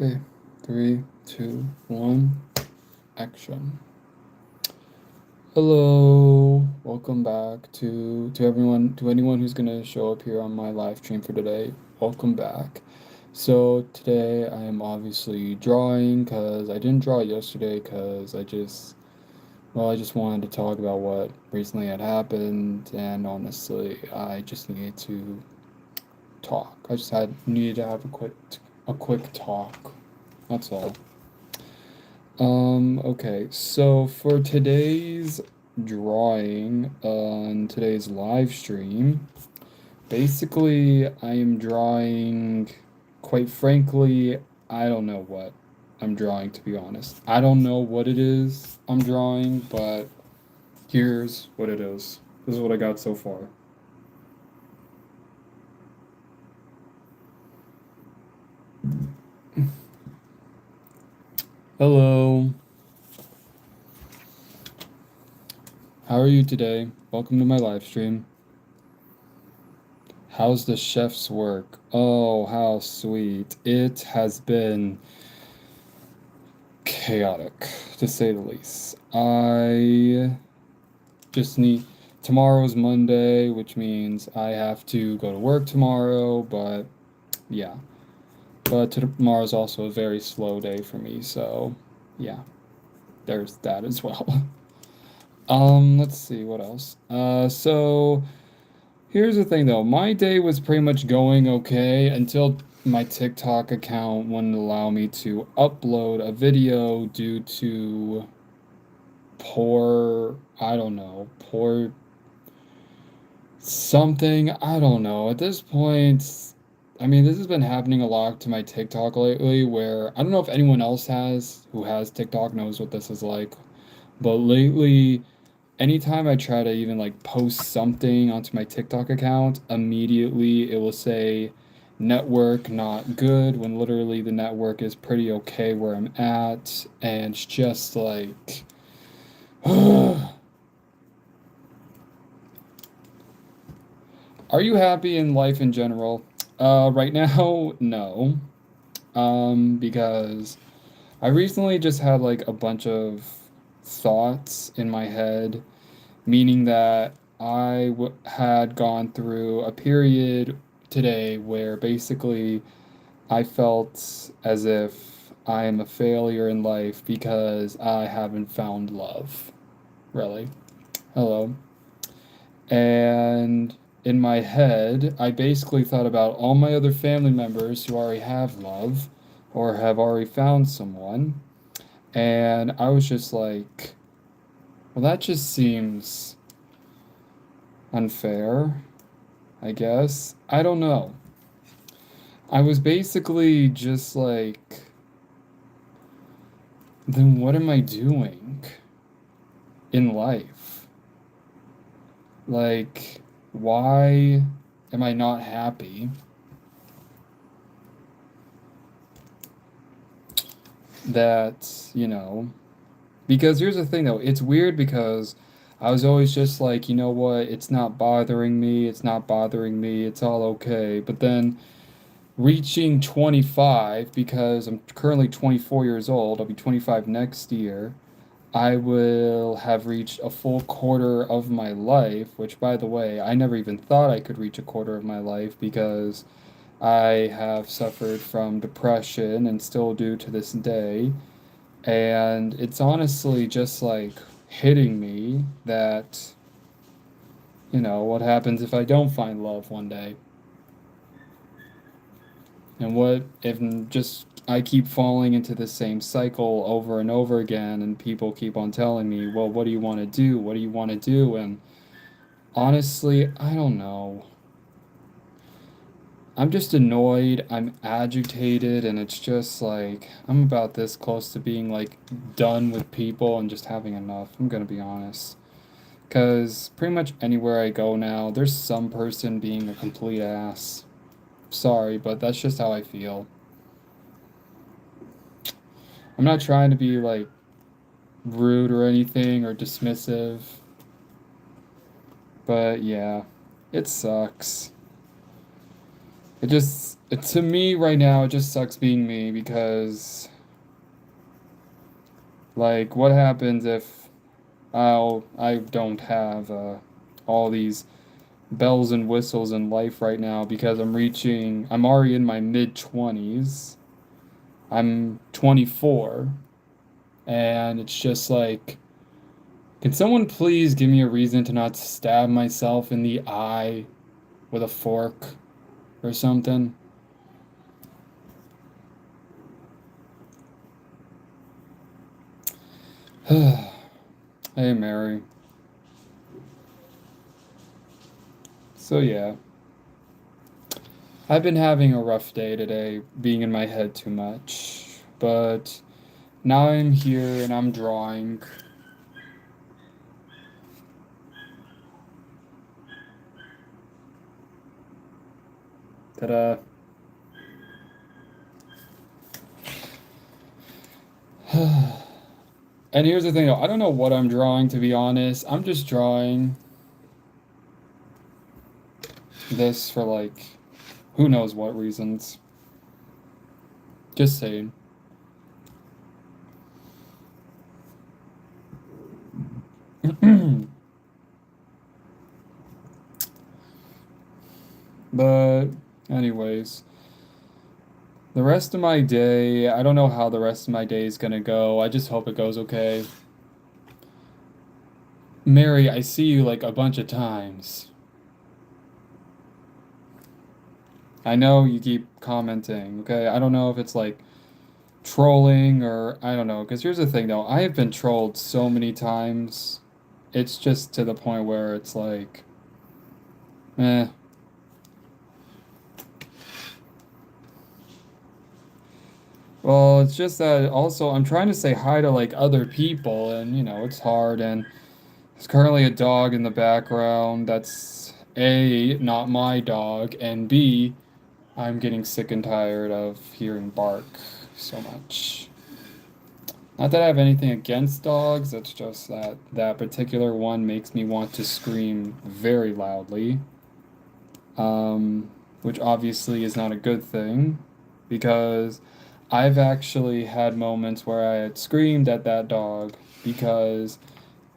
Okay, three, two, one, action. Hello, welcome back to anyone who's gonna show up here on my live stream for today. Welcome back. So today I am obviously drawing because I didn't draw yesterday because I just wanted to talk about what recently had happened, and honestly I just needed to talk. I just had needed to have a quick talk. That's all. Okay, so for today's drawing on today's live stream, basically I am drawing, quite frankly, I don't know what I'm drawing, to be honest. I don't know what it is I'm drawing, but here's what it is. This is what I got so far. Hello. How are you today? Welcome to my live stream. How's the chef's work? Oh, how sweet. It has been chaotic, to say the least. I just need. Tomorrow's Monday, which means I have to go to work tomorrow, but yeah. But tomorrow's also a very slow day for me, so yeah, there's that as well. Let's see what else. So here's the thing though, my day was pretty much going okay until my TikTok account wouldn't allow me to upload a video due to I don't know, poor something, I don't know. At this point, I mean, this has been happening a lot to my TikTok lately where I don't know if anyone else who has TikTok knows what this is like, but lately anytime I try to even like post something onto my TikTok account, immediately it will say network not good when literally the network is pretty okay where I'm at, and it's just like are you happy in life in general? Right now, no. Because I recently just had like a bunch of thoughts in my head, meaning that had gone through a period today where basically I felt as if I am a failure in life because I haven't found love. Really. Hello. And in my head, I basically thought about all my other family members who already have love or have already found someone. And I was just like, well, that just seems unfair, I guess. I don't know. I was basically just like, then what am I doing in life? Like, why am I not happy? Because here's the thing though, it's weird because I was always just like, you know what, it's not bothering me, it's all okay. But then reaching 25, because I'm currently 24 years old, I'll be 25 next year, I will have reached a full quarter of my life, which, by the way, I never even thought I could reach a quarter of my life because I have suffered from depression and still do to this day. And it's honestly just like hitting me that, what happens if I don't find love one day? And what if just I keep falling into the same cycle over and over again, and people keep on telling me, well, what do you want to do? What do you want to do? And honestly, I don't know. I'm just annoyed, I'm agitated, and it's just like I'm about this close to being like done with people and just having enough. I'm gonna be honest. Because pretty much anywhere I go now, there's some person being a complete ass. Sorry, but that's just how I feel. I'm not trying to be like rude or anything or dismissive, but yeah, it sucks. to me right now, it just sucks being me because, like, what happens if I don't have all these bells and whistles in life right now because I'm already in my mid 20s. I'm 24, and it's just like, can someone please give me a reason to not stab myself in the eye with a fork or something? Hey, Mary. So, yeah, I've been having a rough day today, being in my head too much, but now I'm here and I'm drawing. Ta-da. And here's the thing though, I don't know what I'm drawing to be honest. I'm just drawing this for like who knows what reasons. Just saying. But anyways, the rest of my day, I don't know how the rest of my day is gonna go. I just hope it goes okay. Mary, I see you like a bunch of times. I know you keep commenting, okay? I don't know if it's like trolling or I don't know, because here's the thing though, I have been trolled so many times. It's just to the point where it's like, eh. Well, it's just that also I'm trying to say hi to like other people and it's hard and there's currently a dog in the background that's A, not my dog, and B, I'm getting sick and tired of hearing bark so much. Not that I have anything against dogs, it's just that that particular one makes me want to scream very loudly, um, which obviously is not a good thing because I've actually had moments where I had screamed at that dog because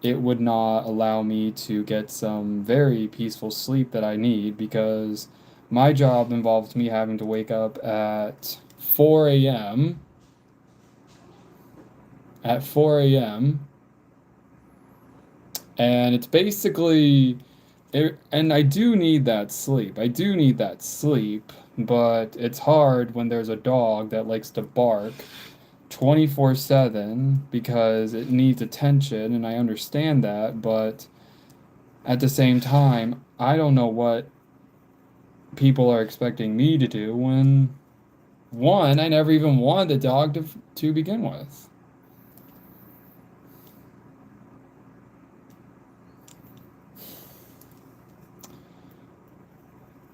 it would not allow me to get some very peaceful sleep that I need because my job involves me having to wake up at 4 a.m. at 4 a.m. And it's basically and I do need that sleep. I do need that sleep, but it's hard when there's a dog that likes to bark 24/7 because it needs attention and I understand that, but at the same time, I don't know what people are expecting me to do when one, I never even wanted the dog to begin with.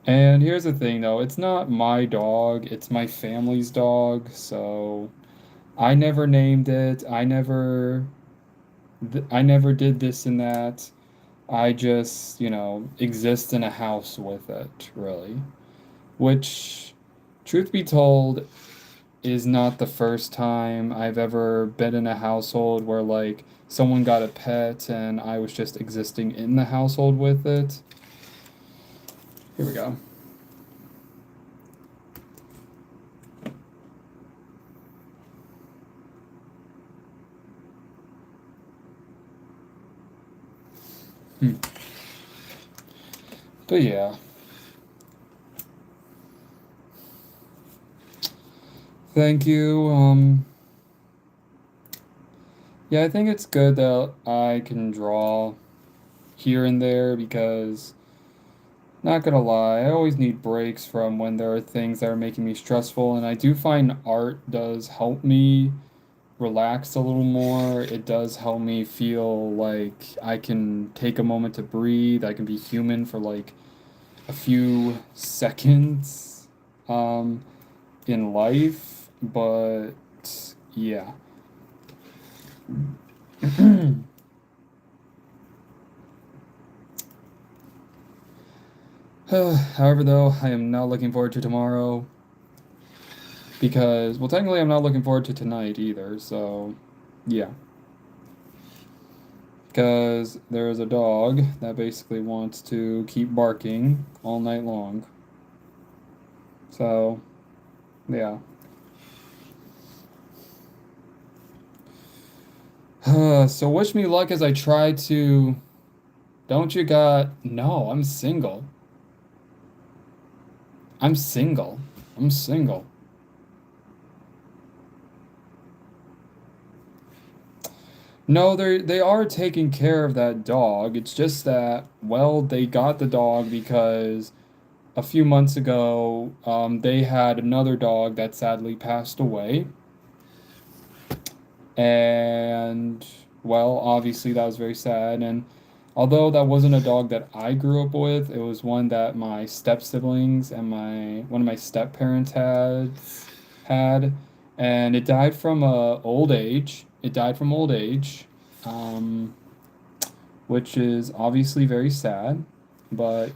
And here's the thing though, it's not my dog, it's my family's dog, so I never named it. I never did this and that. I just, exist in a house with it, really. Which, truth be told, is not the first time I've ever been in a household where, like, someone got a pet and I was just existing in the household with it. Here we go. Hmm. But yeah. Thank you. Yeah, I think it's good that I can draw here and there because, not gonna lie, I always need breaks from when there are things that are making me stressful, and I do find art does help me relax a little more. It does help me feel like I can take a moment to breathe. I can be human for like a few seconds um, in life, but yeah. However, though, I am not looking forward to tomorrow because, well, technically, I'm not looking forward to tonight either. So, yeah, because there is a dog that basically wants to keep barking all night long. So, yeah. So wish me luck as I try to. Don't you got? No, I'm single. I'm single. I'm single. No, they are taking care of that dog. It's just that, well, they got the dog because a few months ago, they had another dog that sadly passed away. And, well, obviously that was very sad. And although that wasn't a dog that I grew up with, it was one that my step siblings and my one of my step parents had, and it died from old age. It died from old age, um, which is obviously very sad. But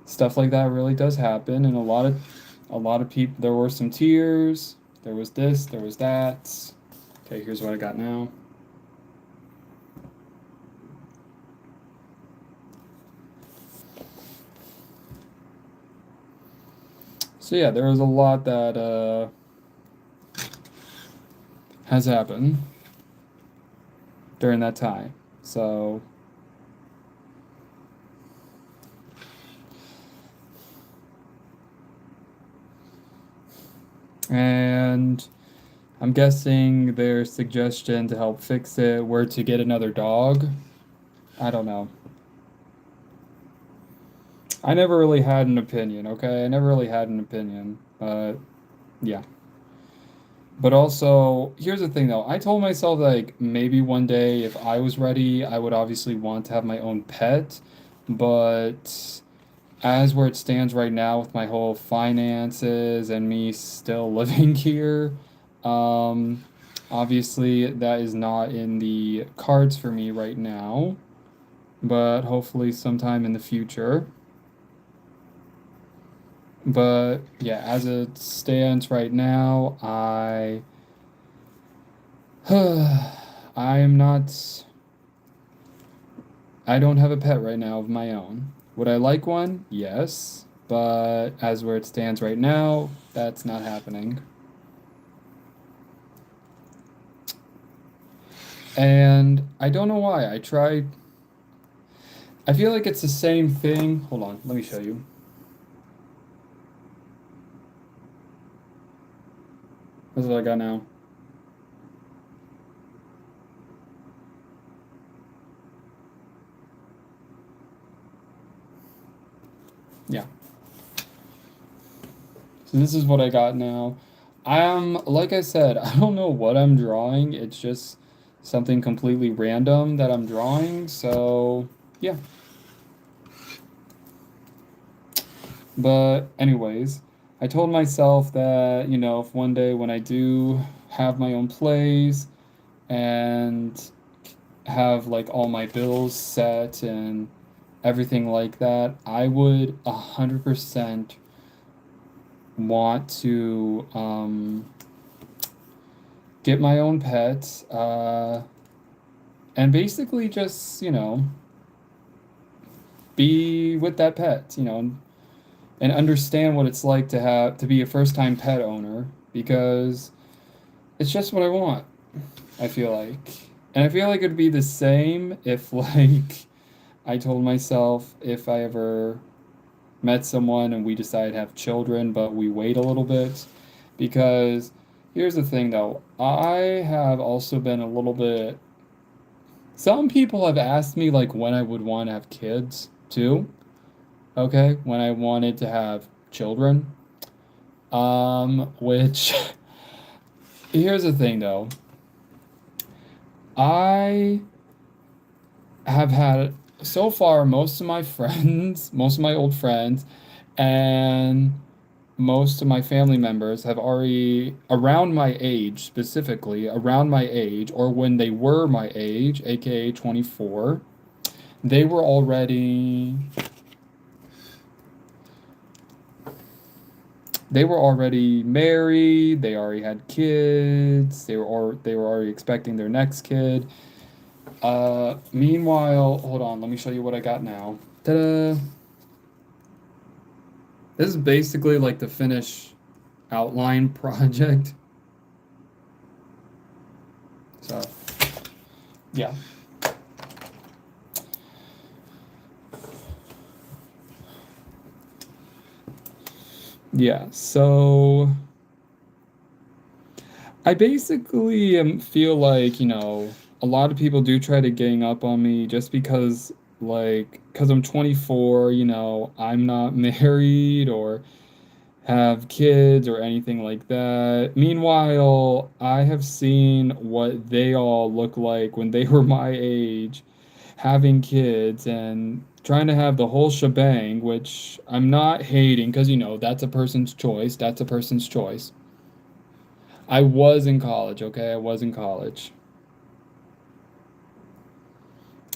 stuff like that really does happen, and a lot of people. There were some tears. There was this. There was that. Okay, here's what I got now. So yeah, there was a lot that has happened during that time. So and I'm guessing their suggestion to help fix it were to get another dog. I don't know. I never really had an opinion, okay? I never really had an opinion. But yeah. But also, here's the thing though. I told myself like maybe one day if I was ready, I would obviously want to have my own pet. But as where it stands right now with my whole finances and me still living here, um, obviously that is not in the cards for me right now. But hopefully sometime in the future. But yeah, as it stands right now, I am not. I don't have a pet right now of my own. Would I like one? Yes, but as where it stands right now, that's not happening. And I don't know why. I tried. I feel like it's the same thing. Hold on, let me show you. This is what I got now. Yeah. So this is what I got now. Like I said, I don't know what I'm drawing. It's just something completely random that I'm drawing. So, yeah. But, anyways, I told myself that, if one day when I do have my own place and have like all my bills set and everything like that, I would 100% want to get my own pet, and basically just, be with that pet, and understand what it's like to be a first time pet owner because it's just what I want, I feel like. And I feel like it'd be the same if like I told myself if I ever met someone and we decide to have children, but we wait a little bit. Because here's the thing though, I have also been a little bit. Some people have asked me like when I would want to have kids too. Okay, when I wanted to have children. Which here's the thing though. I have had so far most of my friends, most of my old friends, and most of my family members have already around my age, specifically around my age, or when they were my age, aka 24, they were already they were already married, they already had kids, they were already expecting their next kid. Meanwhile, hold on, let me show you what I got now. Ta-da! This is basically like the finished outline project. So, yeah. Yeah, so I basically feel like, a lot of people do try to gang up on me just because, like, because I'm 24, I'm not married or have kids or anything like that. Meanwhile, I have seen what they all look like when they were my age, having kids and trying to have the whole shebang, which I'm not hating because, that's a person's choice. That's a person's choice. I was in college, okay? I was in college.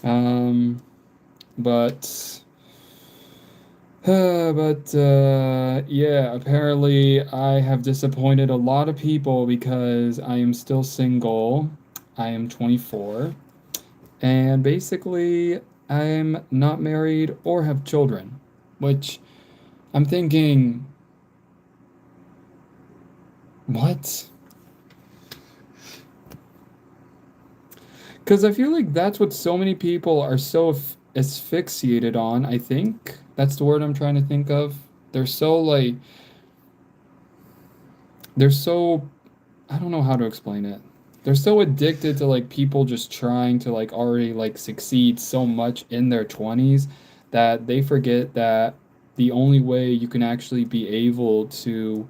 Um, but yeah, apparently I have disappointed a lot of people because I am still single. I am 24, and basically I'm not married or have children, which I'm thinking, what? Because I feel like that's what so many people are so asphyxiated on, I think. That's the word I'm trying to think of. They're so like, they're so, I don't know how to explain it. They're so addicted to like people just trying to like already like succeed so much in their 20s that they forget that the only way you can actually be able to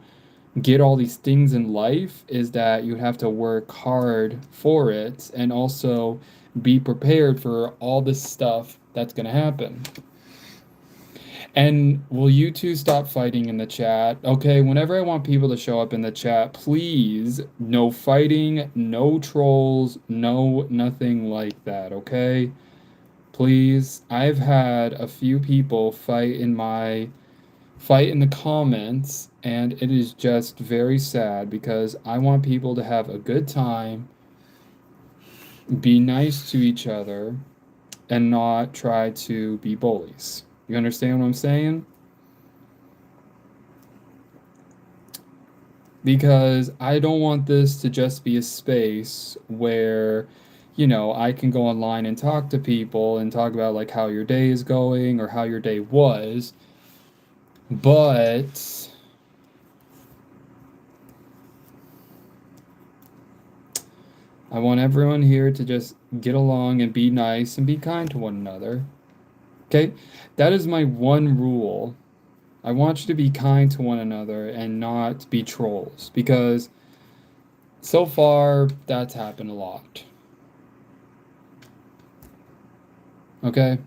get all these things in life is that you have to work hard for it and also be prepared for all this stuff that's going to happen. And will you two stop fighting in the chat? Okay, whenever I want people to show up in the chat, please, no fighting, no trolls, no nothing like that, okay? Please. I've had a few people fight in the comments, and it is just very sad because I want people to have a good time, be nice to each other, and not try to be bullies. You understand what I'm saying? Because I don't want this to just be a space where, I can go online and talk to people and talk about like how your day is going or how your day was, but I want everyone here to just get along and be nice and be kind to one another. Okay? That is my one rule. I want you to be kind to one another and not be trolls because so far that's happened a lot. Okay?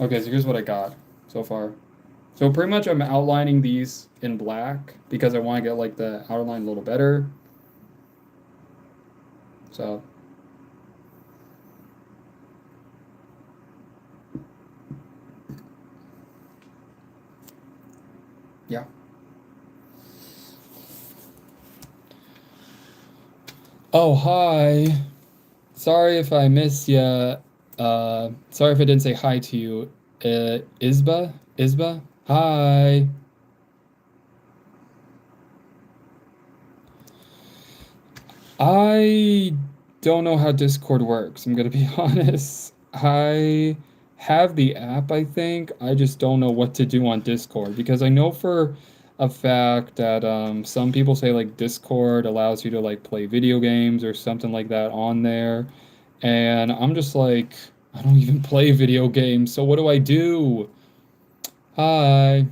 Okay, so here's what I got so far. So pretty much I'm outlining these in black because I want to get like the outline a little better. So yeah. Oh, hi. Sorry if I missed you. Sorry if I didn't say hi to you. Isba? Isba? Hi. I don't know how Discord works. I'm gonna be honest. I have the app, I think. I just don't know what to do on Discord because I know for a fact that some people say like Discord allows you to like play video games or something like that on there. And I'm just like, I don't even play video games, so what do I do? Hi.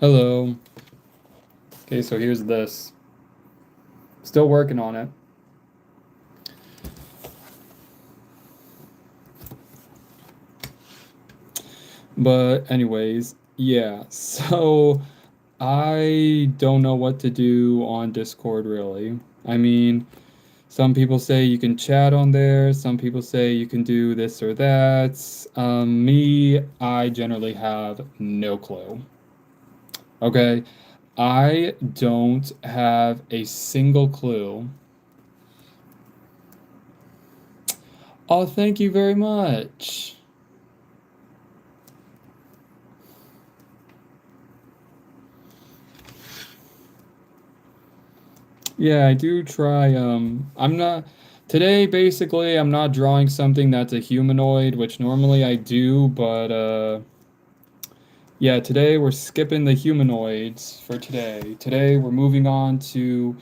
Hello. Okay, so here's this. Still working on it. But anyways, yeah. So I don't know what to do on Discord really. I mean, Some people say you can chat on there. Some people say you can do this or that. Me, I generally have no clue. Okay, I don't have a single clue. Oh, thank you very much. Yeah, I do try. I'm not. Today, basically, I'm not drawing something that's a humanoid, which normally I do, but yeah, today we're skipping the humanoids for today. Today, we're moving on to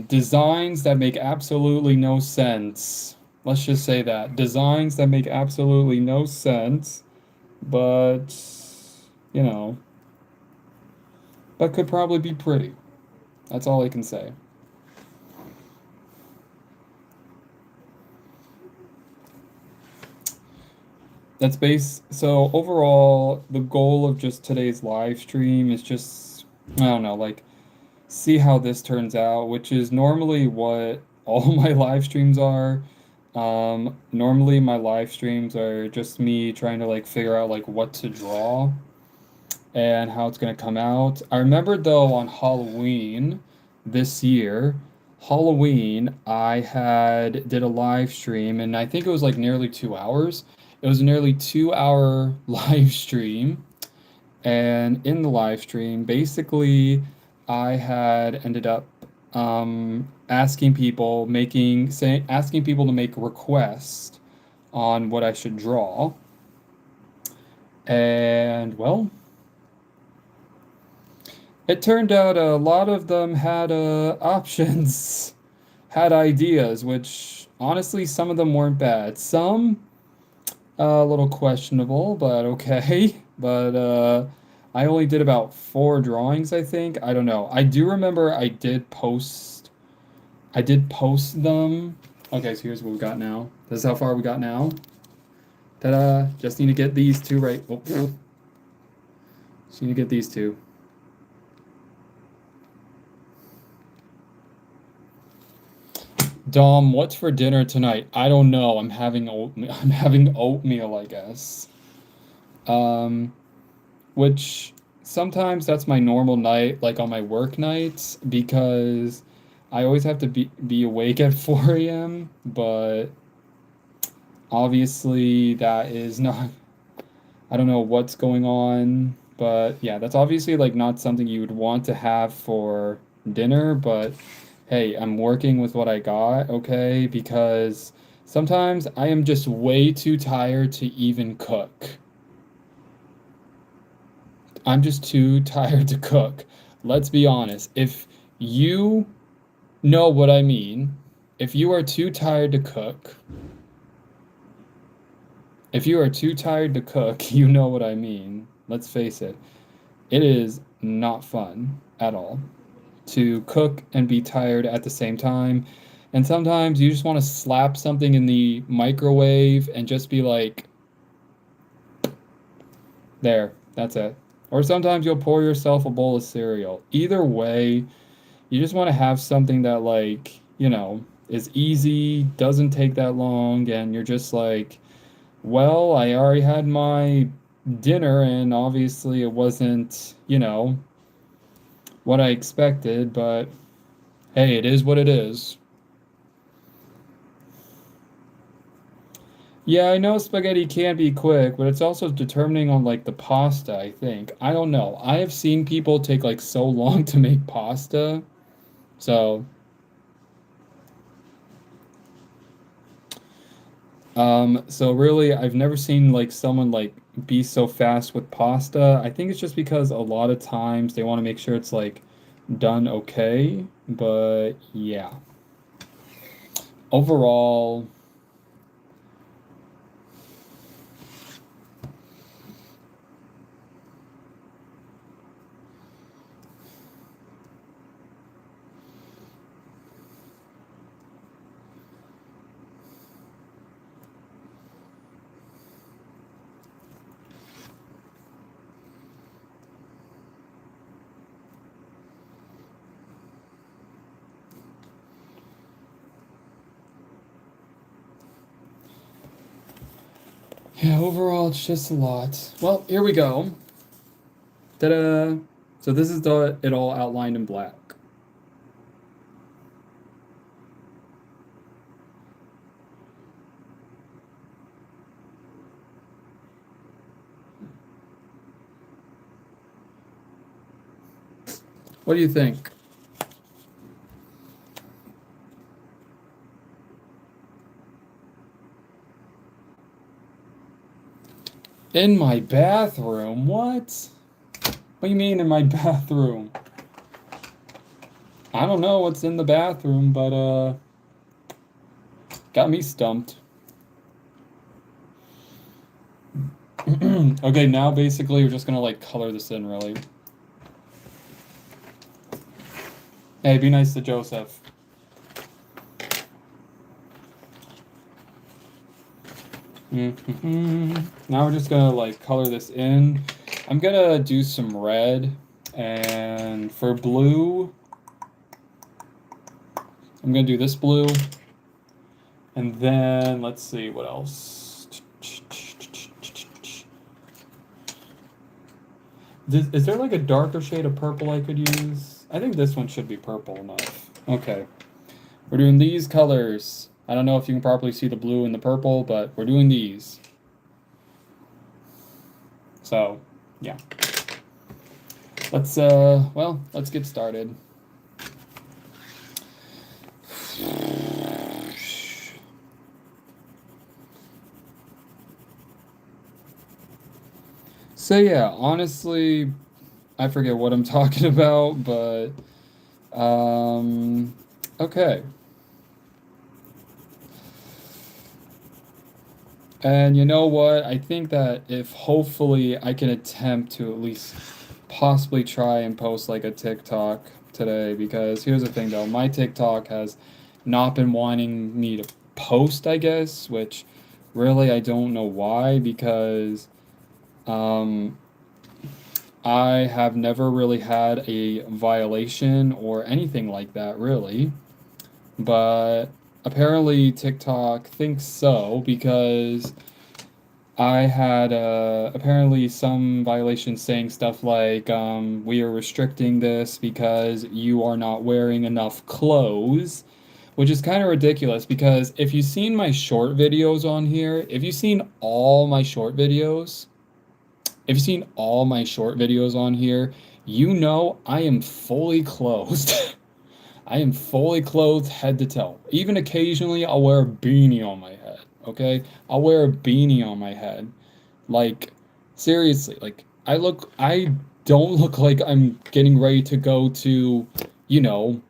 designs that make absolutely no sense. Let's just say that. Designs that make absolutely no sense, but, you know, but could probably be pretty. That's all I can say. That's base. So overall, the goal of just today's live stream is just, I don't know, like, see how this turns out, which is normally what all my live streams are. Normally my live streams are just me trying to like figure out like what to draw and how it's gonna come out. I remember though on Halloween this year, Halloween, I had did a live stream and I think it was like nearly 2 hours. It was a nearly 2 hour live stream, and in the live stream, basically, I had ended up asking people, asking people to make requests on what I should draw. And well, it turned out a lot of them had options, had ideas, which honestly, some of them weren't bad. Some a little questionable, but okay. But I only did about 4 drawings, I think. I don't know. I do remember I did post them. Okay, so here's what we got now. This is how far we got now. Ta-da! Just need to get these two right. Oh, just need to get these two. Dom, what's for dinner tonight? I don't know. I'm having oatmeal. I'm having oatmeal, I guess. Um, which sometimes that's my normal night, like on my work nights, because I always have to be awake at 4 a.m. But obviously, that is not, I don't know what's going on. But yeah, that's obviously like not something you would want to have for dinner. But hey, I'm working with what I got, okay? Because sometimes I am just way too tired to even cook. I'm just too tired to cook. Let's be honest. If you know what I mean, if you are too tired to cook, if you are too tired to cook, you know what I mean. Let's face it. It is not fun at all to cook and be tired at the same time. And sometimes you just want to slap something in the microwave and just be like, there, that's it. Or sometimes you'll pour yourself a bowl of cereal. Either way, you just want to have something that like, is easy, doesn't take that long, and you're just like, well, I already had my dinner and obviously it wasn't, what I expected, but hey, it is what it is. Yeah, I know spaghetti can be quick, but it's also determining on like the pasta, I think. I don't know. I have seen people take like so long to make pasta. So, so really, I've never seen like someone like be so fast with pasta. I think it's just because a lot of times they want to make sure it's like done okay. But yeah, overall, Yeah, overall, it's just a lot. Well, here we go. Ta-da! So this is it all outlined in black. What do you think? In my bathroom? What? What do you mean in my bathroom? I don't know what's in the bathroom, but got me stumped. Okay, now basically we're just gonna like color this in really. Hey, be nice to Joseph. Now we're just gonna like color this in. I'm gonna do some red, and for blue, I'm gonna do this blue, and then let's see what else. Is there like a darker shade of purple I could use? I think this one should be purple enough. Okay. We're doing these colors. I don't know if you can properly see the blue and the purple, but we're doing these. So, yeah. Let's get started. So yeah, honestly, I forget what I'm talking about, but okay. And you know what? I think that if hopefully I can attempt to at least possibly try and post like a TikTok today, because here's the thing though, my TikTok has not been wanting me to post, I guess, which really I don't know why, because um I have never really had a violation or anything like that, really. But apparently TikTok thinks so because I had apparently some violations saying stuff like, we are restricting this because you are not wearing enough clothes, which is kind of ridiculous because if you've seen my short videos on here, if you've seen all my short videos on here, you know I am fully clothed. I am fully clothed head to toe. Even occasionally I'll wear a beanie on my head, okay? I'll wear a beanie on my head. Like, seriously, like, I don't look like I'm getting ready to go to, you know,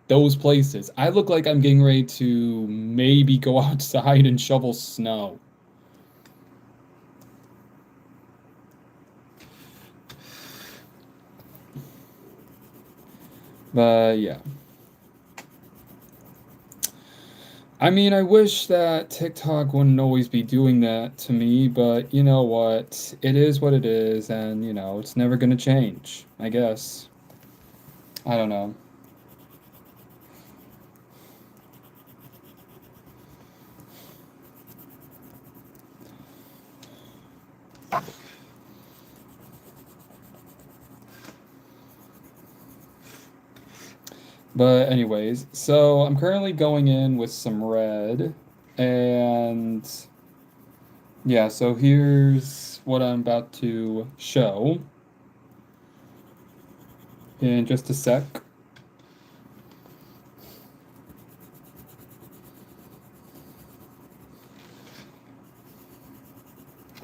those places. I look like I'm getting ready to maybe go outside and shovel snow. But yeah. I mean, I wish that TikTok wouldn't always be doing that to me, but you know what? It is what it is, and you know, it's never gonna change, I guess. I don't know. But anyways, so I'm currently going in with some red, and yeah, so here's what I'm about to show in just a sec.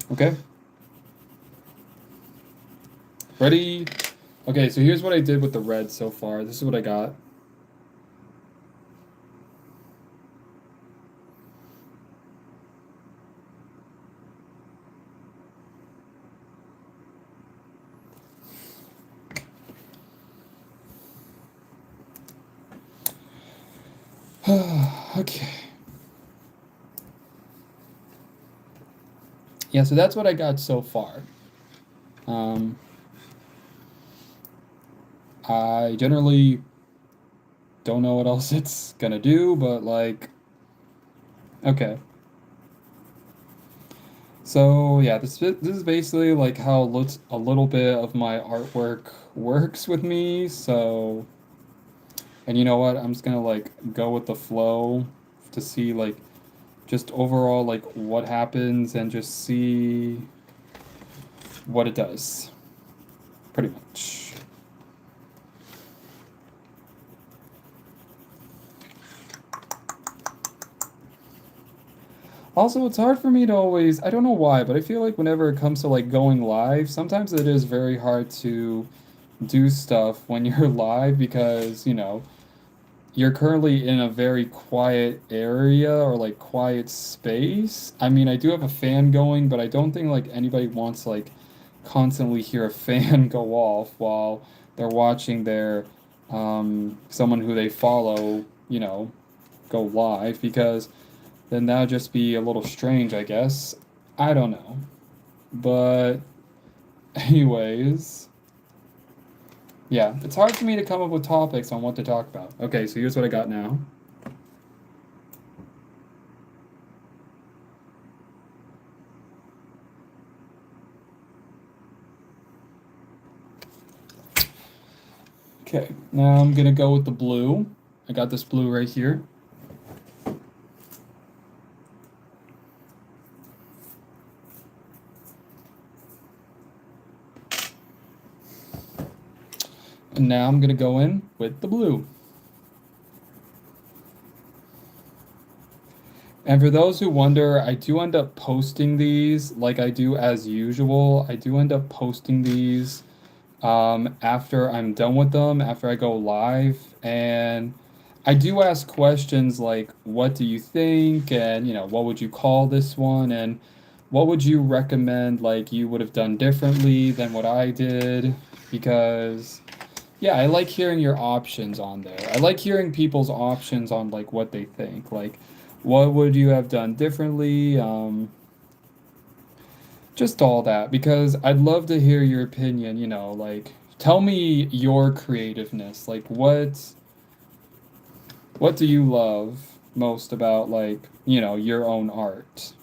Okay? Ready? Okay, so here's what I did with the red so far. This is what I got. Okay. Yeah, so that's what I got so far. Um, I generally don't know what else it's gonna do, but like, okay. So yeah, this is basically like how a little bit of my artwork works with me. So, and you know what? I'm just gonna like go with the flow to see like just overall like what happens and just see what it does, pretty much. Also, it's hard for me to always, I don't know why, but I feel like whenever it comes to like going live, sometimes it is very hard to do stuff when you're live because, you know, you're currently in a very quiet area or like quiet space. I mean, I do have a fan going, but I don't think like anybody wants like constantly hear a fan go off while they're watching their someone who they follow, you know, go live because then that'd just be a little strange, I guess. I don't know. But anyways, yeah, it's hard for me to come up with topics on what to talk about. Okay, so here's what I got now. Okay, now I'm gonna go with the blue. I got this blue right here. And now I'm gonna go in with the blue. And for those who wonder, I do end up posting these like I do as usual. I do end up posting these after I'm done with them, after I go live. And I do ask questions like, what do you think? And, you know, what would you call this one? And what would you recommend, like, you would have done differently than what I did? Because, yeah, I like hearing your options on there. I like hearing people's options on, like, what they think. Like, what would you have done differently? Just all that, because I'd love to hear your opinion, you know, like tell me your creativeness. Like what do you love most about like, you know, your own art?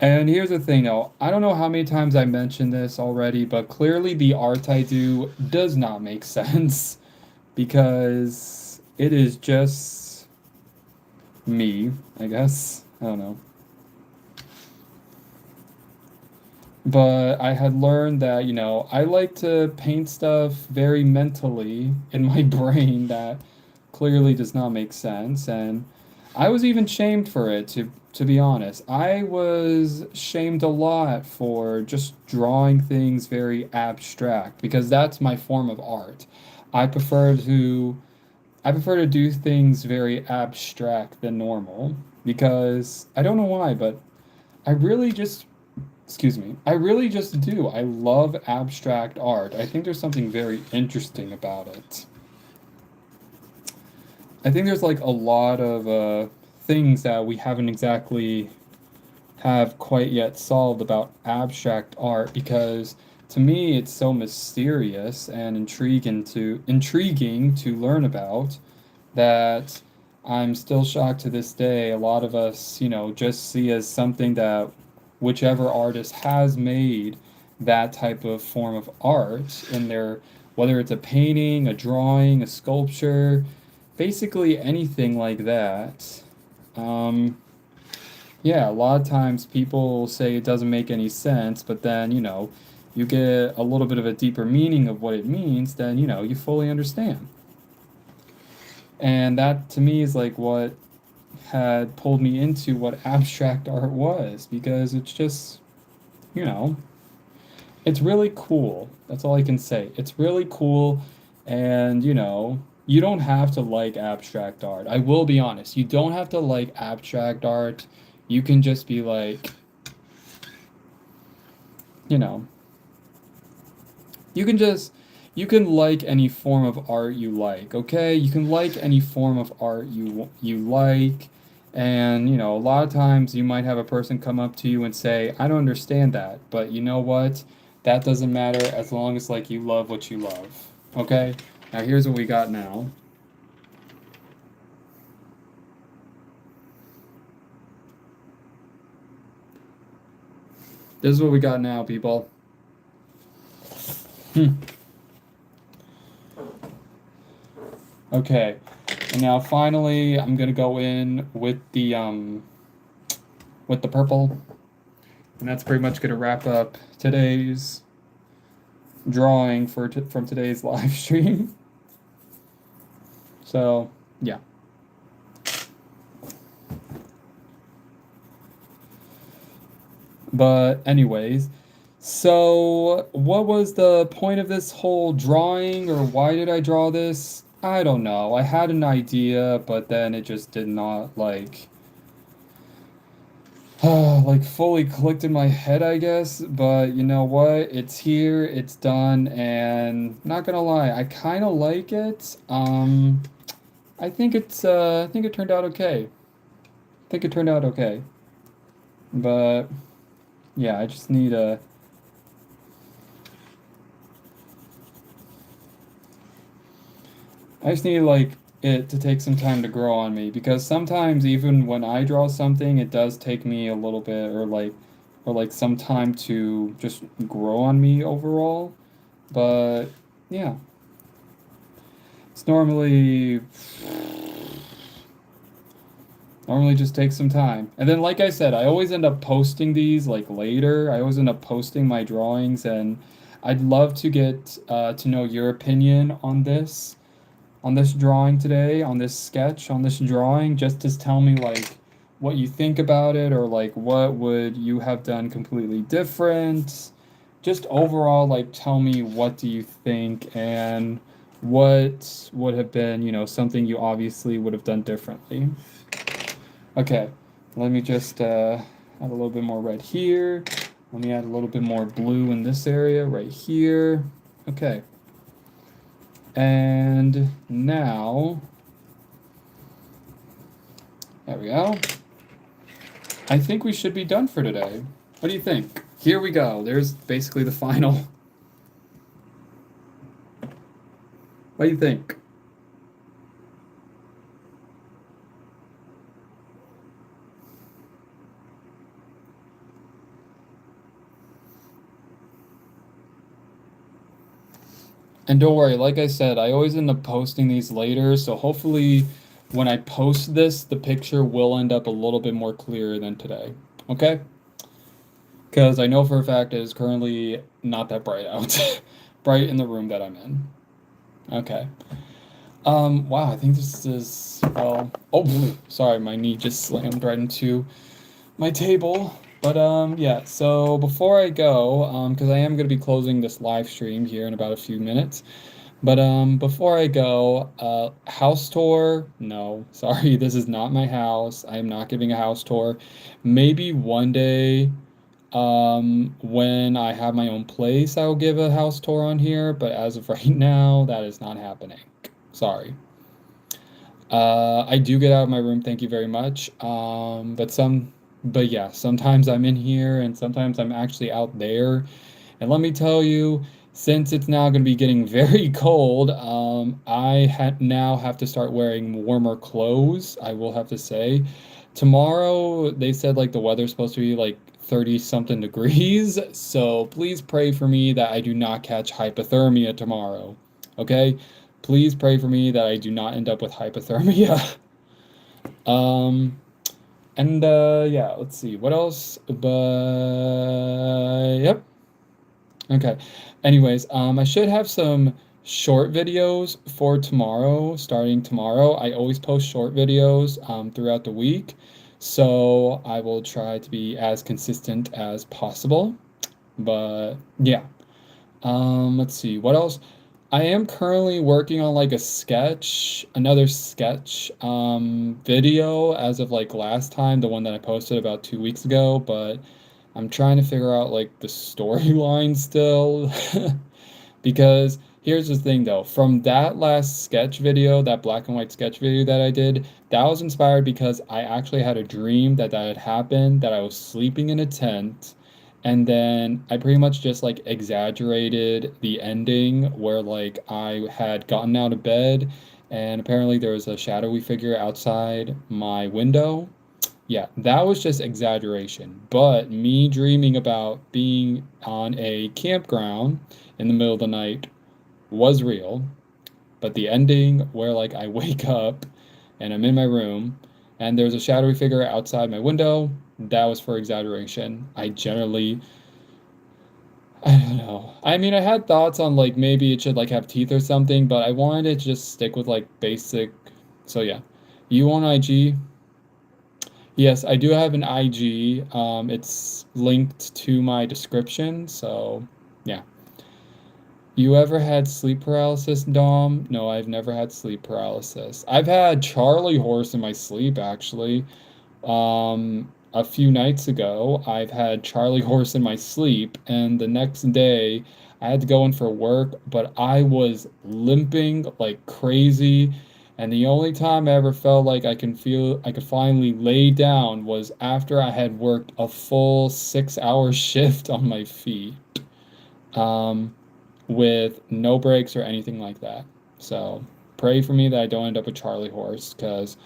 And here's the thing though, I don't know how many times I mentioned this already, but clearly the art I do does not make sense because it is just me, I guess. I don't know. But I had learned that, you know, I like to paint stuff very mentally in my brain that clearly does not make sense. And I was even shamed for it, to be honest. I was shamed a lot for just drawing things very abstract because that's my form of art. I prefer to I prefer to do things very abstract than normal because I don't know why, but I really just excuse me. I really just do. I love abstract art. I think there's something very interesting about it. I think there's like a lot of things that we haven't exactly have quite yet solved about abstract art because to me it's so mysterious and intriguing to learn about that I'm still shocked to this day. A lot of us, you know, just see as something that whichever artist has made that type of form of art in their, whether it's a painting, a drawing, a sculpture, basically anything like that. Um, yeah, a lot of times people say it doesn't make any sense, but then, you know, you get a little bit of a deeper meaning of what it means, then, you know, you fully understand. And that to me is like what had pulled me into what abstract art was because it's just, you know, it's really cool. That's all I can say. It's really cool. And, you know, you don't have to like abstract art. I will be honest. You don't have to like abstract art. You can just be like, you know, you can just, you can like any form of art you like, okay? You can like any form of art you like. And, you know, a lot of times you might have a person come up to you and say, "I don't understand that." But you know what? That doesn't matter as long as like you love what you love. Okay? Now here's what we got now. This is what we got now, people. Hmm. Okay, and now finally, I'm gonna go in with the purple, and that's pretty much gonna wrap up today's drawing from today's live stream. So yeah. But anyways, so what was the point of this whole drawing, or why did I draw this? I don't know. I had an idea, but then it just did not like fully clicked in my head, I guess. But you know what? It's here, it's done, and not gonna lie, I kind of like it. I think it turned out okay. I think it turned out okay. But yeah, I just need like it to take some time to grow on me, because sometimes even when I draw something, it does take me a little bit, or like some time to just grow on me overall. But yeah, it's normally just takes some time. And then like I said, I always end up posting these like later. I always end up posting my drawings, and I'd love to get to know your opinion on this drawing today, on this sketch, on this drawing, just to tell me like what you think about it, or like what would you have done completely different. Just overall, like tell me what do you think, and what would have been, something you obviously would have done differently. Okay, let me just add a little bit more red here. Let me add a little bit more blue in this area right here. Okay. And now, there we go. I think we should be done for today. What do you think? Here we go. There's basically the final. What do you think? And don't worry, like I said, I always end up posting these later, so hopefully when I post this, the picture will end up a little bit more clear than today. Okay? Because I know for a fact it is currently not that bright out. Bright in the room that I'm in. Okay. Wow, I think this is, well, oh, sorry, my knee just slammed right into my table. But, yeah, so before I go, because I am going to be closing this live stream here in about a few minutes. But, before I go, house tour, no, sorry, this is not my house. I am not giving a house tour. Maybe one day, when I have my own place, I'll give a house tour on here, but as of right now, that is not happening. Sorry. I do get out of my room, thank you very much. But yeah, sometimes I'm in here and sometimes I'm actually out there. And let me tell you, since it's now going to be getting very cold, now have to start wearing warmer clothes, I will have to say. Tomorrow, they said like the weather's supposed to be like 30 something degrees, so please pray for me that I do not catch hypothermia tomorrow. Okay? Please pray for me that I do not end up with hypothermia. um, and yeah, let's see what else. But yep. Okay. Anyways, I should have some short videos for tomorrow, starting tomorrow. I always post short videos throughout the week, so I will try to be as consistent as possible. But yeah. Let's see what else. I am currently working on like another sketch video as of like last time, the one that I posted about 2 weeks ago, but I'm trying to figure out like the storyline still. Because here's the thing though, from that last sketch video, that black and white sketch video that I did, that was inspired because I actually had a dream that had happened, that I was sleeping in a tent, and then I pretty much just like exaggerated the ending where like I had gotten out of bed and apparently there was a shadowy figure outside my window, Yeah, that was just exaggeration. But me dreaming about being on a campground in the middle of the night was real. But the ending where like I wake up and I'm in my room and there's a shadowy figure outside my window, that was for exaggeration. I don't know. I mean, I had thoughts on like maybe it should like have teeth or something, but I wanted to just stick with like basic. So yeah. You on IG? Yes, I do have an IG. It's linked to my description, so yeah. You ever had sleep paralysis, Dom? No, I've never had sleep paralysis. I've had Charlie horse in my sleep, actually. A few nights ago, I've had Charlie horse in my sleep, and the next day I had to go in for work, but I was limping like crazy. And the only time I ever felt like I could finally lay down was after I had worked a full 6 hour shift on my feet. Um, with no breaks or anything like that. So pray for me that I don't end up with Charlie horse, because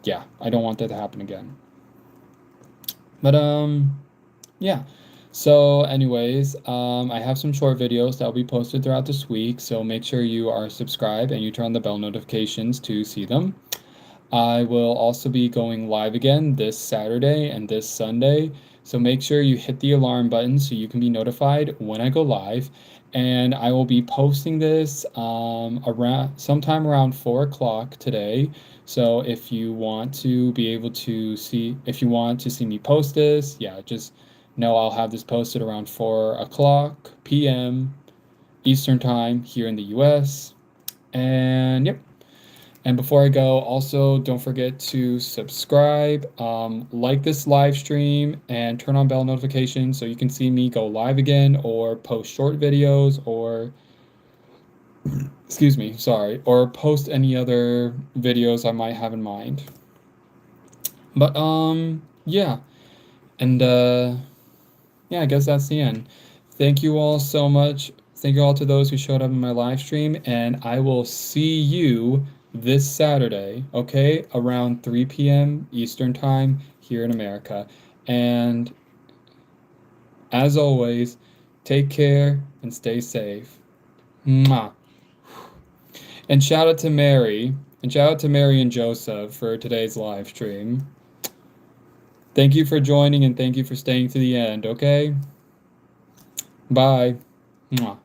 yeah, I don't want that to happen again. But yeah. So anyways, I have some short videos that will be posted throughout this week, so make sure you are subscribed and you turn on the bell notifications to see them. I will also be going live again this Saturday and this Sunday. So make sure you hit the alarm button so you can be notified when I go live. And I will be posting this around sometime around 4 o'clock today. So if you want to be able to see, if you want to see me post this, yeah, just know I'll have this posted around 4 o'clock p.m. Eastern Time here in the US. And yep. And before I go, also don't forget to subscribe, like this live stream, and turn on bell notifications so you can see me go live again or post short videos or, excuse me, sorry, or post any other videos I might have in mind. But, yeah. And, yeah, I guess that's the end. Thank you all so much. Thank you all to those who showed up in my live stream, and I will see you this Saturday, okay, around 3 p.m. Eastern Time here in America. And as always, take care and stay safe. Mwah. And shout out to Mary, and shout out to Mary and Joseph for today's live stream. Thank you for joining and thank you for staying to the end, okay? Bye. Mwah.